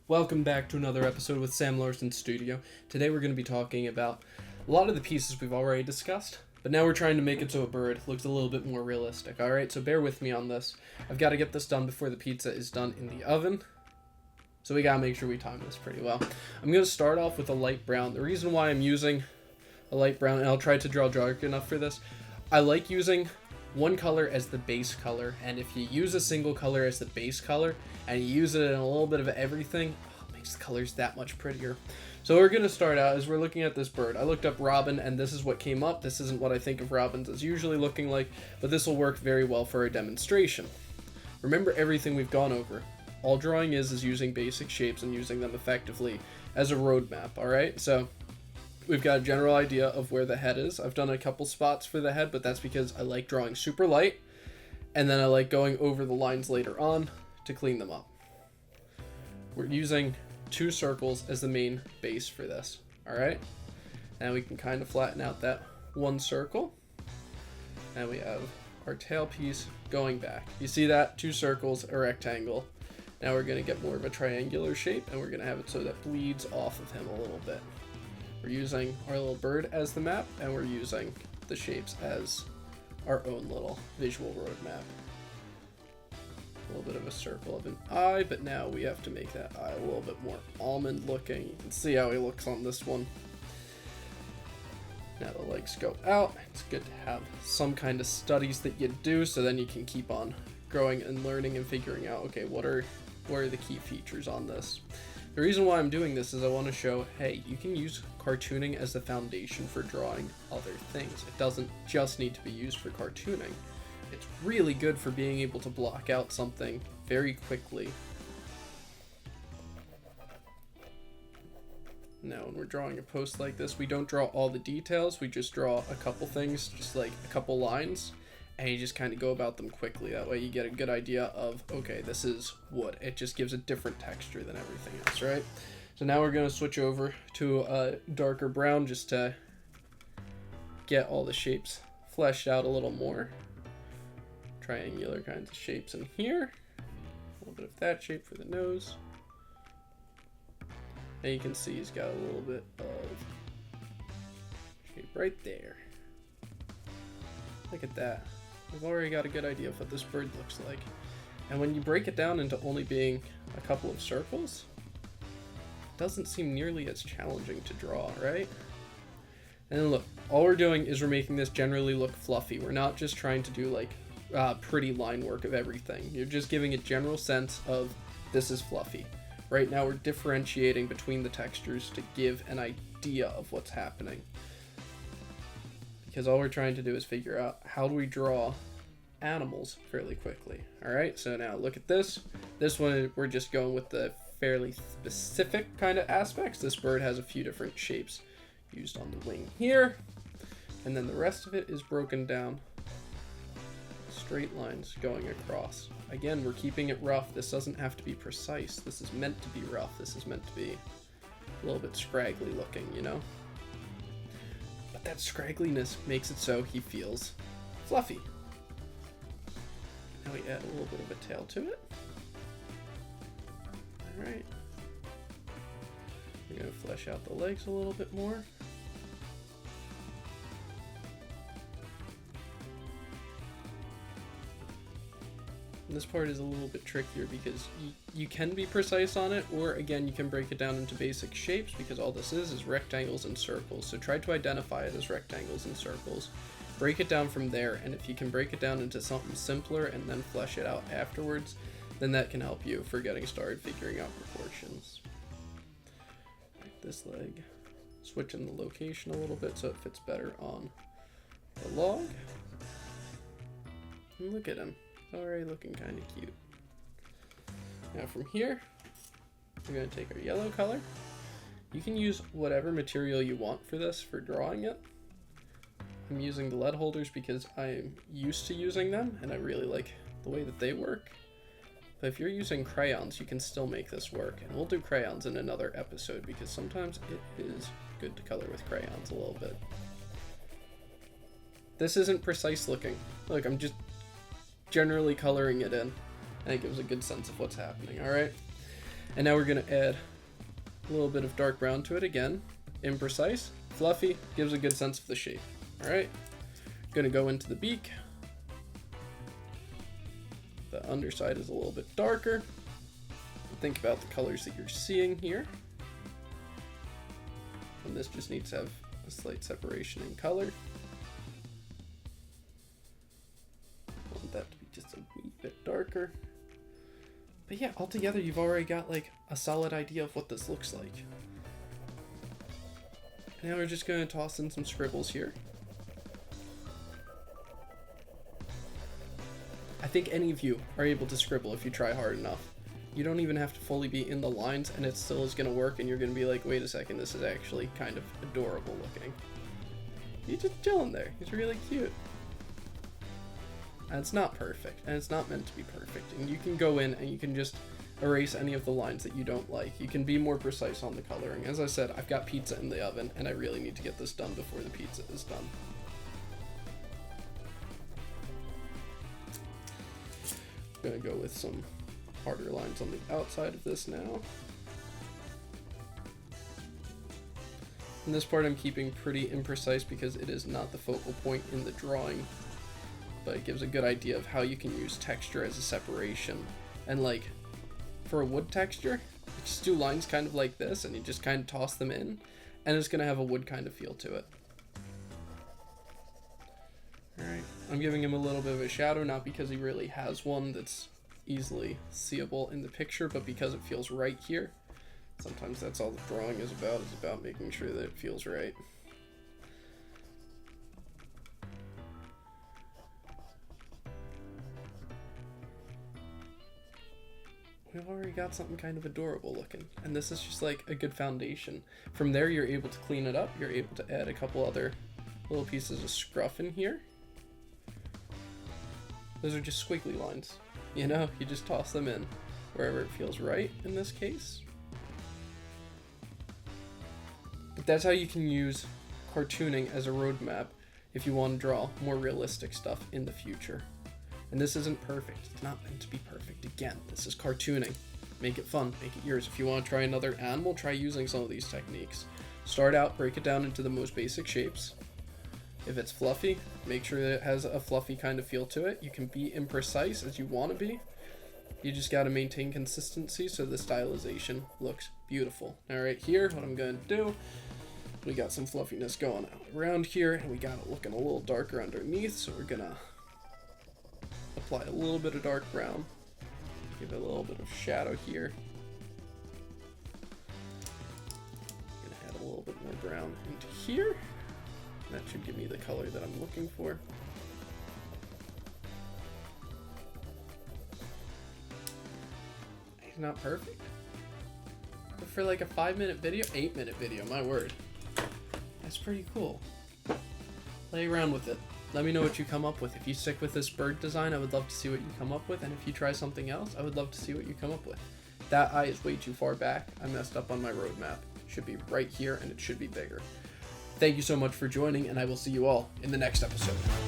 Welcome back to another episode with Sam Larson Studio. Today we're going to be talking about a lot of the pieces we've already discussed, but now we're trying to make it so a bird looks a little bit more realistic, alright? So bear with me on this. I've got to get this done before the pizza is done in the oven, so we got to make sure we time this pretty well. I'm going to start off with a light brown. The reason why I'm using a light brown, and I'll try to draw dark enough for this, I like using one color as the base color, and if you use a single color as the base color and you use it in a little bit of everything, it makes the colors that much prettier. So we're going to start out as we're looking at this bird. I looked up robin and this is what came up. This isn't what I think of robins as usually looking like, but this will work very well for a demonstration. Remember everything we've gone over. All drawing is using basic shapes and using them effectively as a roadmap, alright? So we've got a general idea of where the head is. I've done a couple spots for the head, but that's because I like drawing super light, and then I like going over the lines later on to clean them up. We're using 2 circles as the main base for this, alright? Now we can kind of flatten out that one circle, and we have our tail piece going back. You see that? 2 circles, a rectangle. Now we're going to get more of a triangular shape, and we're going to have it so that bleeds off of him a little bit. We're using our little bird as the map, and we're using the shapes as our own little visual roadmap. A little bit of a circle of an eye, but now we have to make that eye a little bit more almond looking. You can see how he looks on this one. Now the legs go out. It's good to have some kind of studies that you do, so then you can keep on growing and learning and figuring out, okay, what are the key features on this. The reason why I'm doing this is I want to show, hey, you can use cartooning as the foundation for drawing other things. It doesn't just need to be used for cartooning. It's really good for being able to block out something very quickly. Now, when we're drawing a post like this, we don't draw all the details. We just draw a couple things, just like a couple lines, and you just kind of go about them quickly. That way you get a good idea of, okay, this is wood. It just gives a different texture than everything else, right? So now we're going to switch over to a darker brown just to get all the shapes fleshed out a little more. Triangular kinds of shapes in here. A little bit of that shape for the nose. And you can see he's got a little bit of shape right there. Look at that. We've already got a good idea of what this bird looks like. And when you break it down into only being a couple of circles, it doesn't seem nearly as challenging to draw, right? And then look, all we're doing is we're making this generally look fluffy. We're not just trying to do like pretty line work of everything. You're just giving a general sense of this is fluffy. Right now we're differentiating between the textures to give an idea of what's happening. Because all we're trying to do is figure out how do we draw animals fairly quickly. Alright, so now look at this. This one we're just going with the fairly specific kind of aspects. This bird has a few different shapes used on the wing here. And then the rest of it is broken down. Straight lines going across. Again, we're keeping it rough. This doesn't have to be precise. This is meant to be rough. This is meant to be a little bit scraggly looking, you know? But that scraggliness makes it so he feels fluffy. Now we add a little bit of a tail to it. Alright. We're going to flesh out the legs a little bit more. This part is a little bit trickier because you can be precise on it, or again you can break it down into basic shapes because all this is rectangles and circles. So try to identify it as rectangles and circles. Break it down from there, and if you can break it down into something simpler and then flesh it out afterwards, then that can help you for getting started figuring out proportions. This leg, switching the location a little bit so it fits better on the log. And look at him. Already looking kind of cute. Now from here, we're going to take our yellow color. You can use whatever material you want for this, for drawing it. I'm using the lead holders because I'm used to using them, and I really like the way that they work. But if you're using crayons, you can still make this work. And we'll do crayons in another episode because sometimes it is good to color with crayons a little bit. This isn't precise looking. Look, I'm just generally coloring it in, and it gives a good sense of what's happening. All right, And now we're going to add a little bit of dark brown to it again. Imprecise, fluffy, gives a good sense of the shape. All right, going to go into the beak. The underside is a little bit darker. Think about the colors that you're seeing here. And this just needs to have a slight separation in color. I want that to be just a wee bit darker. But yeah, altogether you've already got like a solid idea of what this looks like. Now we're just going to toss in some scribbles here. I think any of you are able to scribble if you try hard enough. You don't even have to fully be in the lines and it still is going to work, and you're going to be like, wait a second, this is actually kind of adorable looking. He's just chilling there. He's really cute. And it's not perfect, and it's not meant to be perfect. And you can go in and you can just erase any of the lines that you don't like. You can be more precise on the coloring. As I said, I've got pizza in the oven and I really need to get this done before the pizza is done. I'm gonna go with some harder lines on the outside of this now. And this part I'm keeping pretty imprecise because it is not the focal point in the drawing, but it gives a good idea of how you can use texture as a separation. And like for a wood texture, you just do lines kind of like this and you just kind of toss them in and it's gonna have a wood kind of feel to it. Alright, I'm giving him a little bit of a shadow, not because he really has one that's easily seeable in the picture, but because it feels right here. Sometimes that's all the drawing is about making sure that it feels right. We've already got something kind of adorable looking, and this is just like a good foundation. From there you're able to clean it up, you're able to add a couple other little pieces of scruff in here. Those are just squiggly lines, you know, you just toss them in wherever it feels right in this case. But that's how you can use cartooning as a roadmap if you want to draw more realistic stuff in the future. And this isn't perfect, it's not meant to be perfect. Again, this is cartooning. Make it fun, make it yours. If you want to try another animal, try using some of these techniques. Start out, break it down into the most basic shapes. If it's fluffy, make sure that it has a fluffy kind of feel to it. You can be imprecise as you want to be. You just got to maintain consistency so the stylization looks beautiful. Now right here, what I'm going to do, we got some fluffiness going on around here, and we got it looking a little darker underneath, so we're going to apply a little bit of dark brown. Give it a little bit of shadow here. I'm going to add a little bit more brown into here. That should give me the color that I'm looking for. It's not perfect, but for like a 5-minute video, 8-minute video, my word, that's pretty cool. Play around with it. Let me know what you come up with. If you stick with this bird design, I would love to see what you come up with, and if you try something else, I would love to see what you come up with. That eye is way too far back. I messed up on my roadmap. It should be right here, and it should be bigger. Thank you so much for joining, and I will see you all in the next episode.